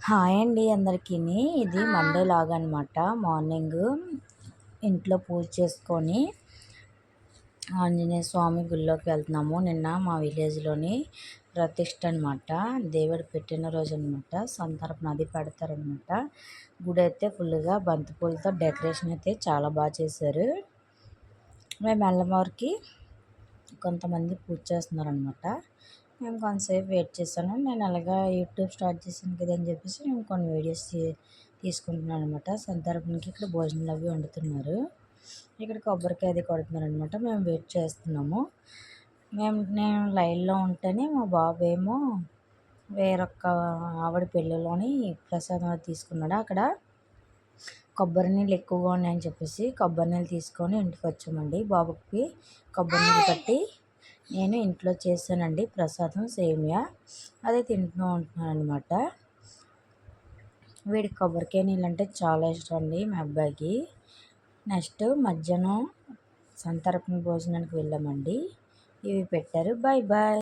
Hi అండి అందరికీ. ఇది మండే లాగా అనమాట. మార్నింగ్ ఇంట్లో పూజ చేసుకొని ఆంజనేయ స్వామి గుళ్ళోకి వెళ్తున్నాము. నిన్న మా విలేజ్లోని ప్రతిష్ఠ అనమాట, దేవుడు పెట్టిన రోజు అనమాట. సంతర్పణ అది పెడతారనమాట. గుడి అయితే ఫుల్గా బంతిపూలతో డెకరేషన్ అయితే చాలా బాగా చేశారు. మేము వెళ్ళమవరికి కొంతమంది పూజ చేస్తున్నారనమాట. మేము కొంతసేపు వెయిట్ చేశాను. నేను అలాగా యూట్యూబ్ స్టార్ట్ చేశాను కదా అని చెప్పేసి నేను కొన్ని వీడియోస్ తీసుకుంటున్నాను అనమాట. సంతర్పణకి ఇక్కడ భోజనాలు అవి వండుతున్నారు. ఇక్కడ కొబ్బరికాయ అది కొడుతున్నారు అనమాట. మేము వెయిట్ చేస్తున్నాము. నేను లైన్లో ఉంటేనే మా బాబు ఏమో వేరొక్క ఆవిడ పెళ్ళిలోని ప్రసాదం అది తీసుకున్నాడు. అక్కడ కొబ్బరి నీళ్ళు ఎక్కువగా ఉన్నాయని చెప్పేసి కొబ్బరి నీళ్ళు తీసుకొని ఇంటికి వచ్చామండి. బాబుకి కొబ్బరి నీళ్ళు పట్టి నేను ఇంట్లో చేశానండి ప్రసాదం సేమియా. అదే తింటూ ఉంటున్నాను అనమాట. వీడికి కొబ్బరికాయ నీళ్ళు అంటే చాలా ఇష్టం అండి మా అబ్బాయికి. నెక్స్ట్ మధ్యాహ్నం సంతర్పణ భోజనానికి వెళ్ళామండి. ఇవి పెట్టారు. Bye bye.